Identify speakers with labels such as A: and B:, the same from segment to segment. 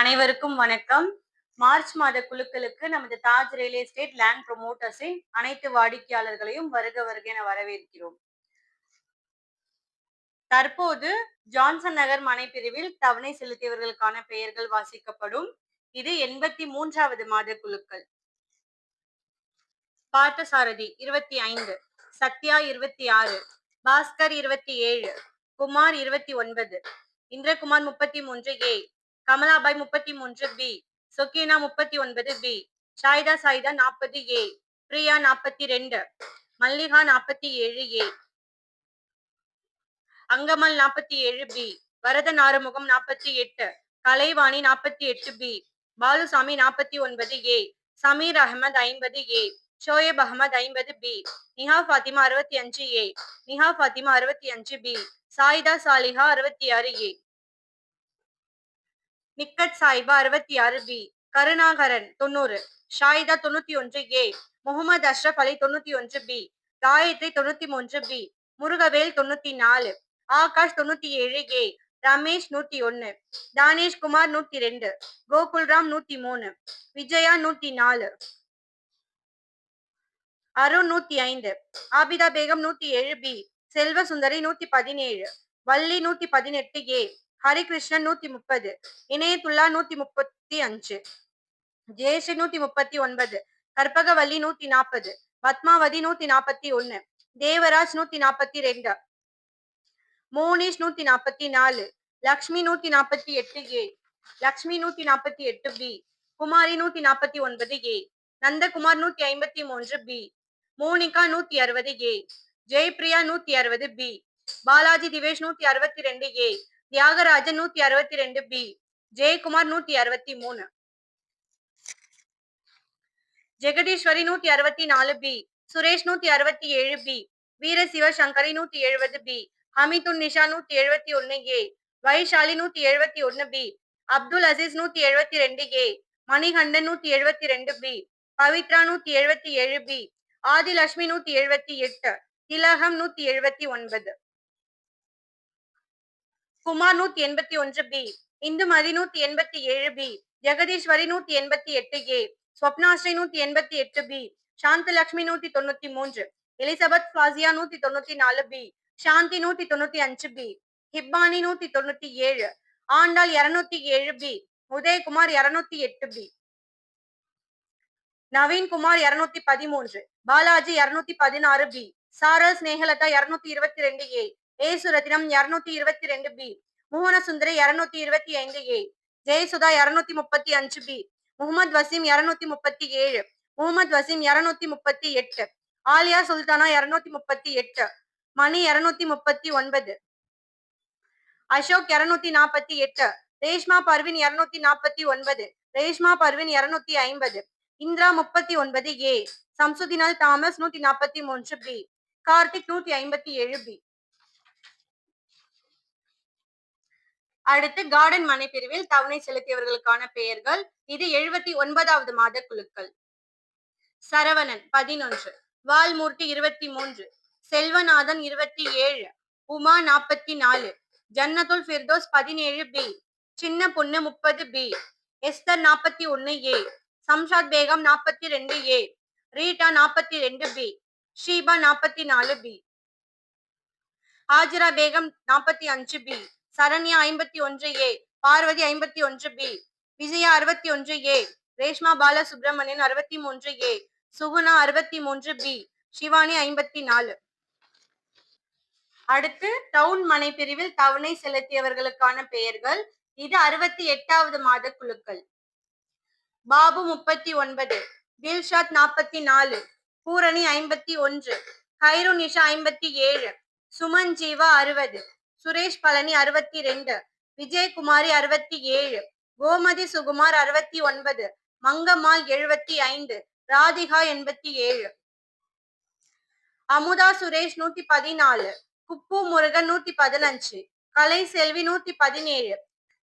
A: அனைவருக்கும் வணக்கம். மார்ச் மாத குழுக்களுக்கு நமது தாஜ் ரியல் எஸ்டேட் லேண்ட் புரமோட்டர்ஸின் அனைத்து வாடிக்கையாளர்களையும் வருக வருக என வரவேற்கிறோம். தற்போது ஜான்சன் நகர் மனை பிரிவில் தவணை செலுத்தியவர்களுக்கான பெயர்கள் வாசிக்கப்படும். இது 83வது மாத குழுக்கள். Parthasarathy 25, Sathya 26, Bhaskar 27, Kumar 29, Indrakumar 33A, Kamalabai 33B, சொக்கீனா 39B, Shaida 40A, Priya 42, Mallika 47A, அங்கமல் 47B, Varadhan Arumugam 48, Kalaivani 48B, Balusamy 49A, Sameer Ahmed 50A, Shoaib Ahmed 50B, Niha Fathima 65A, Niha Fathima 65B, Sayida Saliha 66A, Nikhat சாயிபா 66B, Karunakaran 90, Shaida 91A, Mohammed Ashraf அலி 91B, Gayatri 93B, Murugavel 94, Akash 97A, Ramesh 101, Dhanesh Kumar 102, Gokulram 103, Vijaya 104, Arun 105, Abida Begum 107B, Selva Sundari 117, Valli 118A, Harikrishnan 130, Inayathulla 135, Jayashree 139, Karpagavalli 140, Padmavathi 141, Devaraj 142, Monish 144, Lakshmi 148A, Lakshmi 148B, Kumari 149A, Nandakumar 153B, Monika 160A, Jayapriya 160B, Balaji Divesh 162A, Thiyagarajan 162B, Jayakumar 163, Jagadeeswari 164B, Suresh 167B, Veera Sivasankari 170B, ஹமிதுன் Nisha 171A, Vaishali 171B, Abdul Azeez 172A, Manikandan 172B, Pavithra 177B, Adilakshmi 178, Thilagam 179, Kumar 181B, Indumathi 187B, Jegatheeswari 188A, Swapnasri 188B, Santhalakshmi 193, Elizabeth Fasia 194B, Shanthi 195B, Hippani 197, Andal 207B, Udayakumar 208B, Naveenkumar 213, Balaji 216B, Saral Snehalatha 222A, Yesurathinam 222B, Mohanasundari 225A, Jayasudha 235B, Mohammed Waseem 237, Mohammed Waseem 238, Aliya Sultana 238, Mani 239, Ashok 248, Reshma Parveen 249, Reshma Parveen 250, Indira 39A, சம்சுதினல் Thomas 143B, Karthik 157B. அடுத்து garden மனை பிரிவில் தவணை செலுத்தியவர்களுக்கான பெயர்கள். இது 79வது மாத குழுக்கள். சரவணன் 11, வால்மூர்த்தி 23, செல்வநாதன் 27, உமா 44, ஜன்னத்துல் ஃபிர்தோஸ் 17B, சின்ன பொண்ணு 30B, Esther 41A, Shamshad Begum 42A, Rita 42B, Sheeba 44B, Hajira Begum 45B, Saranya 51A, Parvathi 51B, Vijaya 61A, Reshma Balasubramanian 63A, Suguna 63B, Shivani 54. அடுத்து டவுன் மனை பிரிவில் தவணை செலுத்தியவர்களுக்கான பெயர்கள். இது 68வது மாத குழுக்கள். பாபு 39, தில்ஷாத் 44, பூரணி 51, கைருநிஷா 57, சுமன் ஜீவா 60, சுரேஷ் பழனி 62, விஜயகுமாரி 67, கோமதி சுகுமார் 69, மங்கம்மாள் 75, ராதிகா 87, அமுதா சுரேஷ் 114, குப்பு முருகன் 115, கலை செல்வி 117,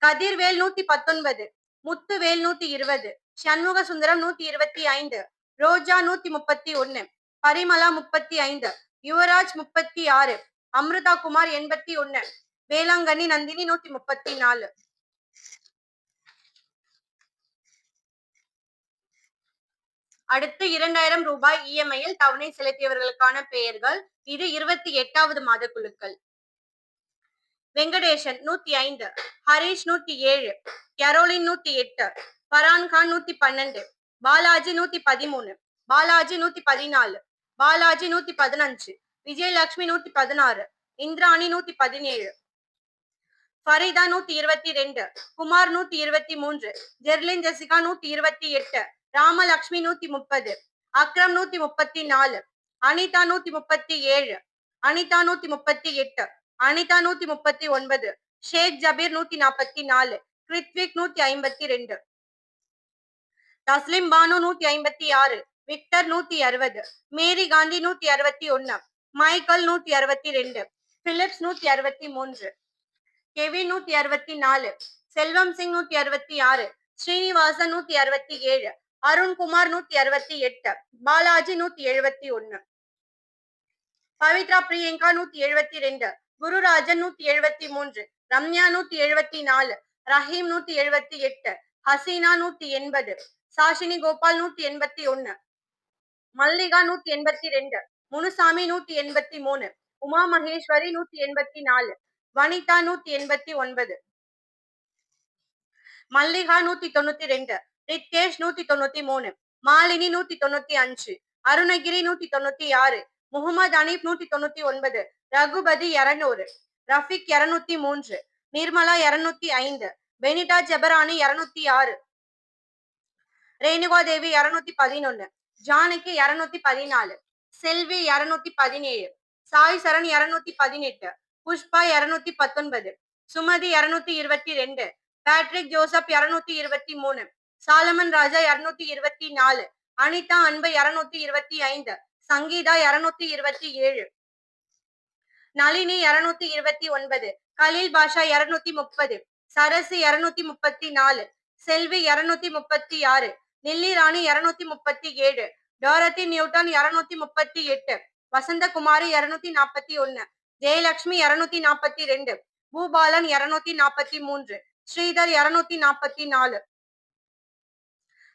A: கதிர்வேல் 119, முத்துவேல் 120, சண்முக சுந்தரம் 125, ரோஜா 131, பரிமலா 35, யுவராஜ் 36, அமிர்தா குமார் 81, வேளாங்கண்ணி நந்தினி 134. அடுத்து 2000 ரூபாய் இஎம்ஐயில் தவணை செலுத்தியவர்களுக்கான பெயர்கள். இது 28வது மாத குழுக்கள். வெங்கடேசன் 105, ஹரிஷ் 107, கரோலின் 108, பரான்கான் 112, பாலாஜி 113, பாலாஜி 114, பாலாஜி 115, விஜயலட்சுமி 116, இந்திராணி 117, ஃபரிதா 122, குமார் 123, ஜெர்லின் ஜெசிகா 128, ராமலட்சுமி 130, அக்ரம் 134, அனிதா 137, அனிதா 138, அனிதா 139, ஷேக் ஜபீர் 144, கிருத்விக் 152, தஸ்லிம் பானு 156, விக்டர் 160, மேரி காந்தி 161, மைக்கேல் 162, பிலிப்ஸ் 163, கெவின் 164, செல்வம் சிங் 166, ஸ்ரீனிவாசன் 167, அருண்குமார் 168, பாலாஜி 171, பவித்ரா பிரியங்கா 172, குருராஜன் 173, ரம்யா 174, ரஹீம் 178, ஹசீனா 180, சாஷினி கோபால் 181, மல்லிகா 182, முனுசாமி 183, உமா மகேஸ்வரி 184, வனிதா 189, மல்லிகா 192, ரித்கேஷ் 193, மாலினி 195, அருணகிரி 196, முகமது அனீப் 199, ரகுபதி 200, ரஃபிக் 203, நிர்மலா 205, பெனிடா ஜபரானி 206, ரேணுகா தேவி 211, ஜானகி 214, செல்வி 217, சாய் சரண் 218, புஷ்பா 219, சுமதி 222, பேட்ரிக் ஜோசப் 223, சாலமன் ராஜா 224, அனிதா அன்பு 225, சங்கீதா 227, நளினி 229, கலீல் பாஷா 230, சரசு 234, செல்வி 236, நில்லி ராணி 237, டாரதி நியூட்டன் 238, வசந்தகுமாரி 241, ஜெயலட்சுமி 242, பூபாலன் 243, ஸ்ரீதர் 244,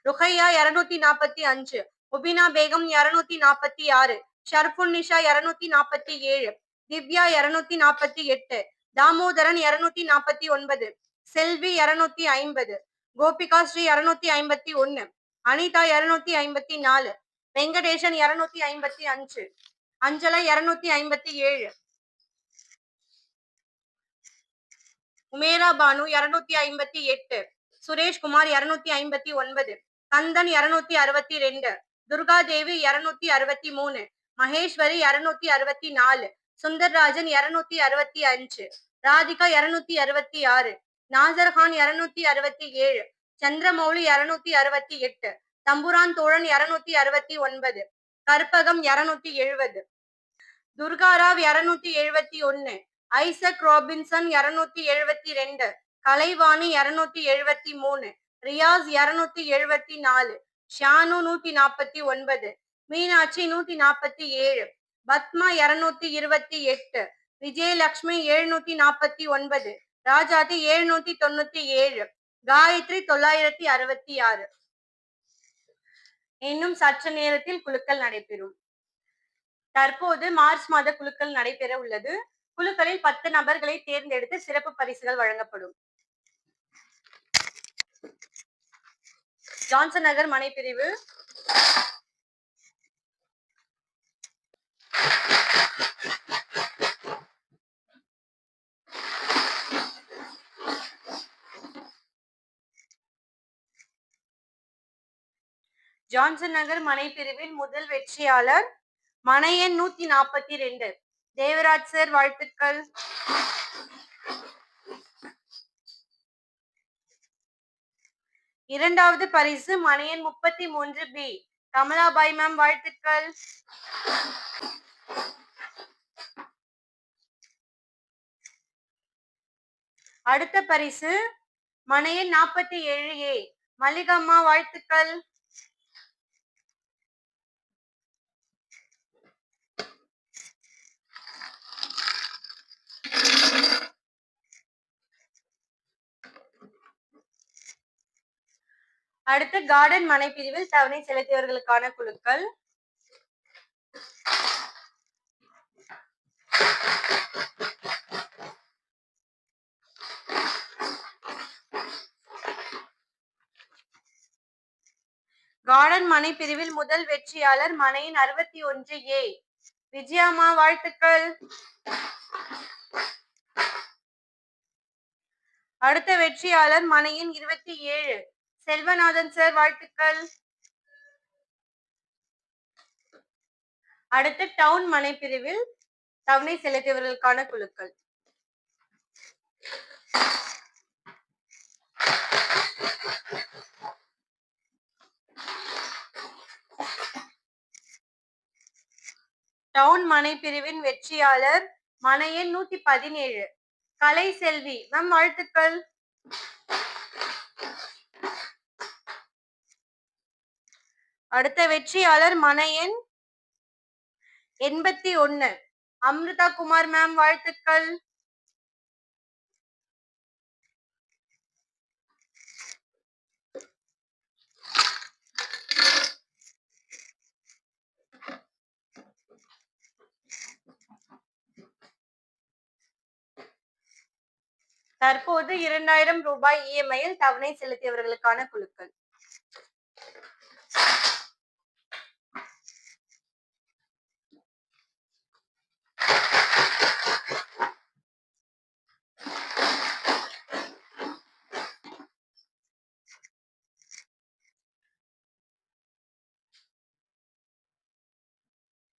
A: ருஹையா 245, உபினா பேகம் 246, ஷர்புன்னிஷா 247, திவ்யா 248, தாமோதரன் 249, செல்வி 250, கோபிகா ஸ்ரீ 251, அனிதா 254, வெங்கடேசன் 255, அஞ்சலா 257, உமேரா பானு 258, சுரேஷ்குமார் 259, கந்தன் 262, துர்காதேவி 263, மகேஸ்வரி 264, சுந்தர்ராஜன் 265, ராதிகா 266, நாசர்கான் 267, சந்திரமௌலி 268, தம்புரான் தோழன் 269, கற்பகம் 270, துர்காராவ் 271, ஐசக் ராபின்சன் 272, கலைவாணி 273, ரியாஸ் 274, ஷானு 149, மீனாட்சி 147, பத்மா 228, விஜயலட்சுமி 749, ராஜாதி 797, காயத்ரி 966. இன்னும் சற்று நேரத்தில் குலுக்கல் நடைபெறும். தற்போது மார்ச் மாத குலுக்கல் நடைபெற உள்ளது. குழுக்களில் 10 நபர்களை தேர்ந்தெடுத்து சிறப்பு பரிசுகள் வழங்கப்படும். ஜான்சன் நகர் மனைப்பிரிவு, ஜான்சன் நகர் மனைப்பிரிவில் முதல் வெற்றியாளர் மனை எண் 142, தேவராஜ் சார், வாழ்த்துக்கள். இரண்டாவது பரிசு மனை எண் 33B, கமலாபாய் மேம், வாழ்த்துக்கள். அடுத்த பரிசு மனை எண் 47A, மல்லிகம்மா, வாழ்த்துக்கள். அடுத்து கார்டன் மனை பிரிவில் தவணை செலுத்தியவர்களுக்கான குழுக்கள். கார்டன் மனை பிரிவில் முதல் வெற்றியாளர் மனையின் 61A விஜயாமா, வாழ்த்துக்கள். அடுத்த வெற்றியாளர் மனையின் 27 செல்வநாதன் சார், வாழ்த்துக்கள். அடுத்து டவுன் மனை பிரிவில் தவணை செலுத்தியவர்களுக்கான குழுக்கள். டவுன் மனை பிரிவின் வெற்றியாளர் மனையின் 117 கலை செல்வி மேம், வாழ்த்துக்கள். அடுத்த வெற்றியாளர் மனையின் 81 அமிர்தா குமார் மேம், வாழ்த்துக்கள். தற்போது 2000 ரூபாய் இஎம்ஐயில் தவணை செலுத்தியவர்களுக்கான குழுக்கள்.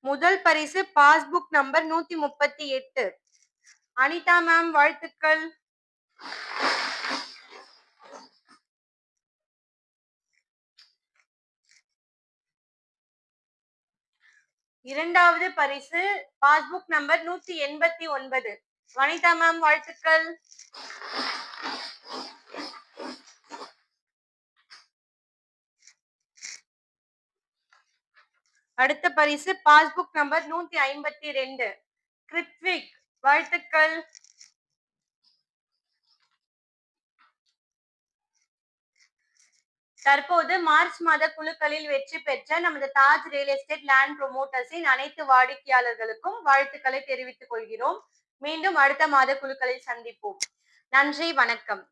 A: முதல் பரிசு பாஸ்புக் நம்பர் 138 அனிதா மேம், வாழ்த்துக்கள். இரண்டாவது பரிசு பாஸ்புக் நம்பர் 189 வனிதா மேம், வாழ்த்துக்கள். அடுத்த பரிசு பாஸ்புக் நம்பர் 152 கிருத்விக், வாழ்த்துக்கள். தற்போது மார்ச் மாத குழுக்களில் வெற்றி பெற்ற நமது தாஜ் ரியல் எஸ்டேட் லேண்ட் ப்ரொமோட்டர்ஸின் அனைத்து வாடிக்கையாளர்களுக்கும் வாழ்த்துக்களை தெரிவித்துக் கொள்கிறோம். மீண்டும் அடுத்த மாத குழுக்களில் சந்திப்போம். நன்றி, வணக்கம்.